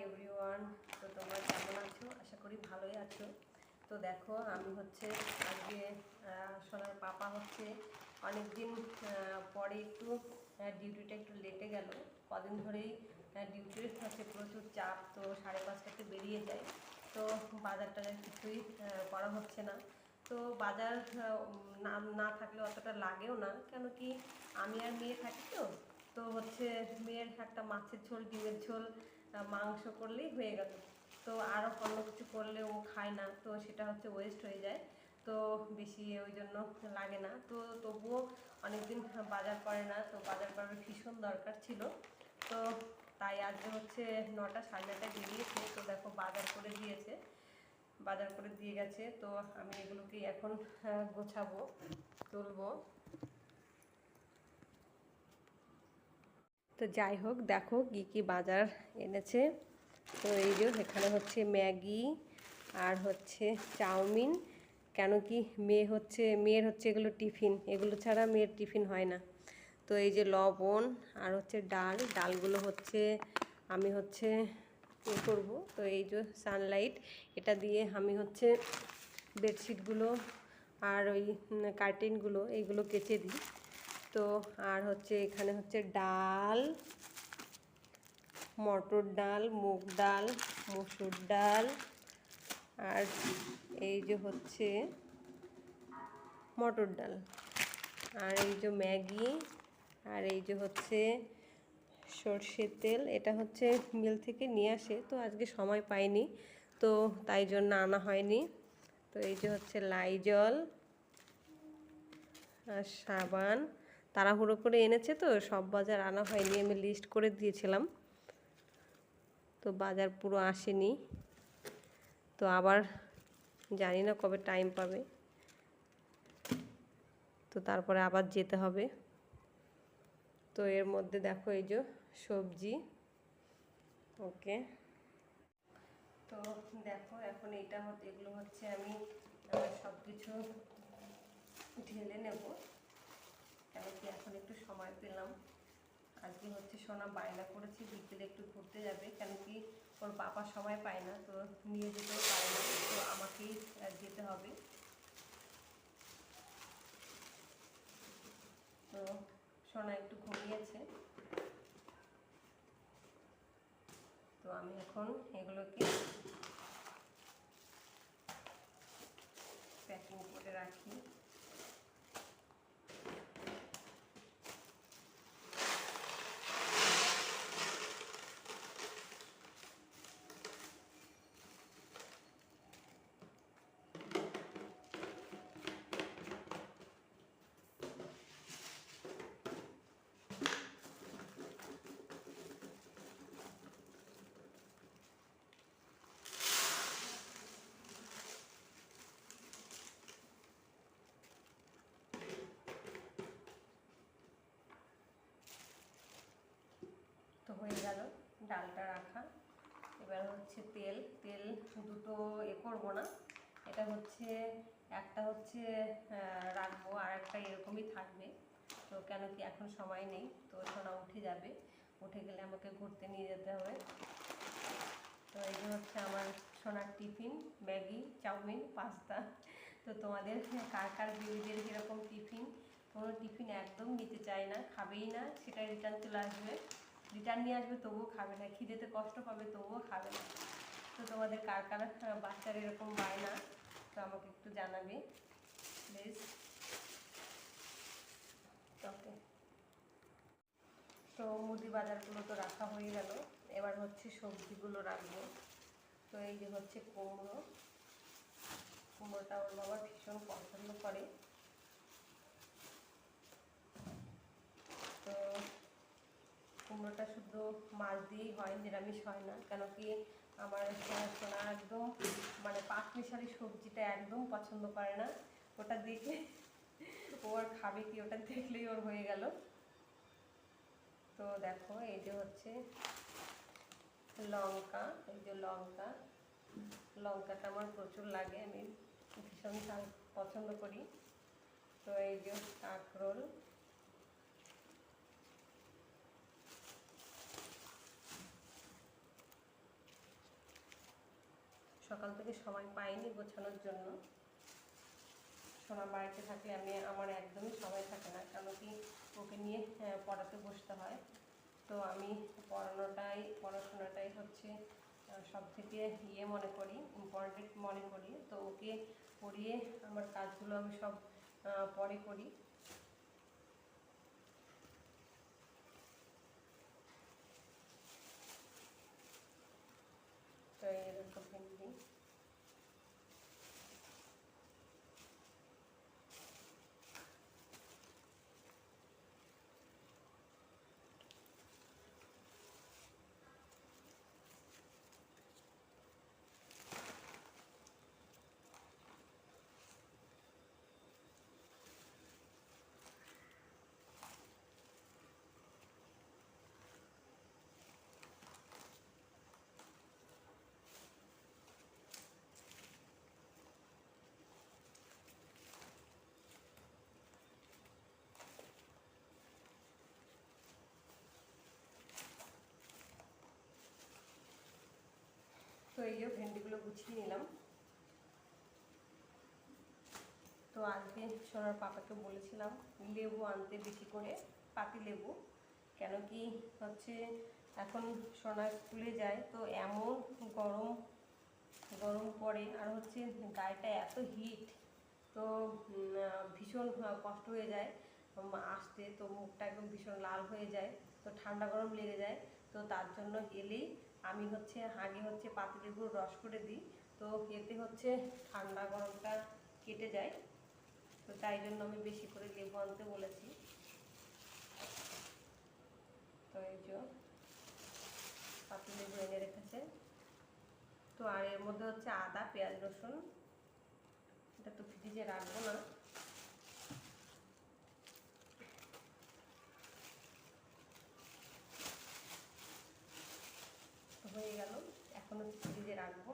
Everyone. তো তোমরা কেমন আছো? আশা করি ভালোই আছো। তো দেখো আমি হচ্ছে আজকে সোনার পাপা হচ্ছে অনেক দিন পরে একটু ডিউটিটা একটু লেটে গেল। কদিন ধরেই ডিউটির হচ্ছে প্রচুর চাপ, তো 5:30টাতে বেরিয়ে যায়। তো বাজার টাজার কিছুই করা হচ্ছে না। তো বাজার না না থাকলে অতটা লাগেও না, কেন কি আমি আর মেয়ে থাকি। তো হচ্ছে মেয়ের একটা মাছের ঝোল, ডিমের ঝোল, মাংস করলেই হয়ে গেল। তো আরও অন্য কিছু করলে ও খায় না, তো সেটা হচ্ছে ওয়েস্ট হয়ে যায়। তো বেশি ওই জন্য লাগে না। তো তবুও অনেকদিন বাজার করে না, তো বাজার করার ভীষণ দরকার ছিল। তো তাই আজকে হচ্ছে 9টা 9:30টায় বেরিয়েছে। তো দেখো বাজার করে দিয়েছে, বাজার করে দিয়ে গেছে। তো আমি এগুলোকে এখন গোছাবো, তুলবো। তো যাই হোক, দেখো কি কি বাজার এনেছে। তো এই যে এখানে হচ্ছে ম্যাগি আর হচ্ছে চাউমিন, কেন কি মেয়ের হচ্ছে এগুলো টিফিন, এগুলো ছাড়া মেয়ের টিফিন হয় না। তো এই যে লবণ আর হচ্ছে ডালগুলো হচ্ছে আমি হচ্ছে করব। তো এই যে সানলাইট, এটা দিয়ে আমি হচ্ছে বেডশিটগুলো আর ওই কার্টেনগুলো এইগুলো কেচে দিই। তো আর হচ্ছে এখানে হচ্ছে ডাল, মটর ডাল, মুগ ডাল, মসুর ডাল, আর এই যে হচ্ছে মটর ডাল, আর এই যে ম্যাগি, আর এই যে হচ্ছে সর্ষের তেল। এটা হচ্ছে মিল থেকে নিয়ে আসে, তো আজকে সময় পাইনি, তো তাই জন্য আনা হয়নি। তো এই যে হচ্ছে লাইজল আর সাবান, তাড়াহুড়ো করে এনেছে, তো সব বাজার আনা হয়নি, আমি লিস্ট করে দিয়েছিলাম, তো বাজার পুরো আসেনি। তো আবার জানি না কবে টাইম পাবে, তো তারপরে আবার যেতে হবে। তো এর মধ্যে দেখো এই যে সবজি, ওকে। তো দেখো এখন এগুলো হচ্ছে আমি সব কিছু ঢেলে নেব, কেন কি এখন একটু সময় পেলাম। আজকে হচ্ছে সোনা বায়না করেছে বিকেলে একটু ঘুরতে যাবে, কেন কি ওর বাবা সময় পায় না, তো নিয়ে যেতেও পারে না, তো আমাকেই যেতে হবে। তো সোনা একটু ঘুমিয়েছে, তো আমি এখন এগুলোকে প্যাকিং করে রাখি। তো হয়ে গেল ডালটা রাখা। এবার হচ্ছে তেল দুটো করবো না, এটা হচ্ছে একটা হচ্ছে রাখবো, আর একটা এরকমই থাকবে। তো কেন কি এখন সময় নেই, তো সোনা উঠে যাবে, উঠে গেলে আমাকে ঘুরতে নিয়ে যেতে হবে। তো এই যে হচ্ছে আমার সোনার টিফিন, ম্যাগি, চাউমিন, পাস্তা। তো তোমাদের কার কার বেবিদের কীরকম টিফিন? কোনো টিফিন একদম নিতে চায় না, খাবেই না, সেটা রিটার্ন চলে আসবে, রিটার্ন নিয়ে আসবে তবুও খাবে না, খিদেতে কষ্ট পাবে তবুও খাবে না। তো তোমাদের কার কার বাচ্চার এরকম বায়না, তো আমাকে একটু জানাবে প্লিজ। ওকে। তো মুদি বাজারগুলো তো রাখা হয়ে গেল, এবার হচ্ছে সবজিগুলো রাখবো। তো এই যে হচ্ছে কুমড়োটা ওর বাবা ভীষণ পছন্দ করে। তো কুমড়োটা শুধু মাছ দিয়েই হয়, নিরামিষ হয় না, কেন কি আমার সোনা একদম মানে পাঁচমিশালি সবজিটা একদম পছন্দ করে না। ওটা দেখলে ও আর খাবে কি, ওটা দেখলেই ওর হয়ে গেল। তো দেখো এই যে হচ্ছে লঙ্কা, এই যে লঙ্কাটা আমার প্রচুর লাগে, আমি ভীষণ পছন্দ করি। তো এই যে কাঁকরোল, সকাল থেকে সময় পাইনি গোছানোর জন্য। সোনা বাড়িতে থাকলে আমার একদমই সময় থাকে না, কেন কি ওকে নিয়ে পড়াতে বসতে হয়। তো আমি পড়াশোনাটাই হচ্ছে সব থেকে মনে করি, ইম্পর্টেন্ট মনে করি। তো ওকে পড়িয়ে আমার কাজগুলো আমি সব পরে করি। তো এরকম ভেন্ডি তো এই যে ভেন্ডিগুলো গুছিয়ে নিলাম। তো আজকে সোনার পাপাকে বলেছিলাম লেবু আনতে বেশি করে, পাতি লেবু। কেন কি হচ্ছে এখন সোনা স্কুলে যায়, তো এমন গরম গরম পড়ে, আর হচ্ছে গায়েটা এত হিট, তো ভীষণ কষ্ট হয়ে যায় আসতে। তো মুখটা একদম ভীষণ লাল হয়ে যায়, তো ঠান্ডা গরম লেগে যায়। তো তার জন্য এলেই আমি হচ্ছে আগে হচ্ছে পাতিলেবুর রস করে দিই, তো এতে হচ্ছে ঠান্ডা গরমটা কেটে যায়। তো তাই জন্য আমি বেশি করে লেবু আনতে বলেছি। তো এই যে পাতিলেবু এনে রেখেছে। তো আর এর মধ্যে হচ্ছে আদা, পেঁয়াজ, রসুন। এটা তো ফ্রিজে রাখবো না। হয়ে গেল, এখন হচ্ছে ফ্রিজে রাখবো।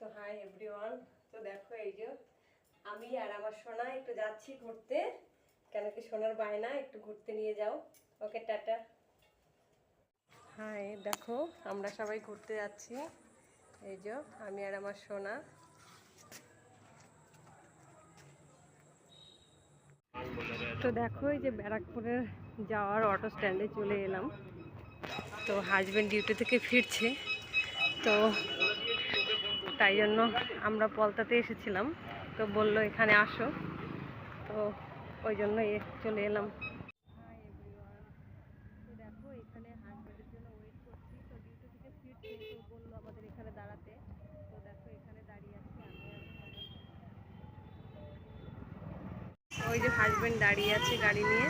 তো হাই এভরিওয়ান, তো দেখো এই যে আমি আর আমার সোনা একটু যাচ্ছি ঘুরতে। কেন কি সোনার বায়না একটু ঘুরতে নিয়ে যাও। ওকে টাটা। হাই দেখো আমরা সবাই ঘুরতে যাচ্ছি। এই যে আমি আর আমার সোনা। তো দেখো এই যে ব্যারাকপুরের যাওয়ার অটো স্ট্যান্ডে চলে এলাম। তো হাজব্যান্ড ডিউটি থেকে ফিরছে, তো তাই জন্য আমরা পলতাতে এসেছিলাম। তো বললো এখানে আসো, তো ওই জন্য চলে এলাম। তো দেখো এখানে হাজব্যান্ডের জন্য ওয়েট করছি। তো ডিউটি থেকে ফিরছে, তো বললো আমাদের এখানে দাঁড়াতে। তো দেখো এখানে দাঁড়িয়ে আছি আমি আর ওই যে হাজব্যান্ড দাঁড়িয়ে আছে গাড়ি নিয়ে।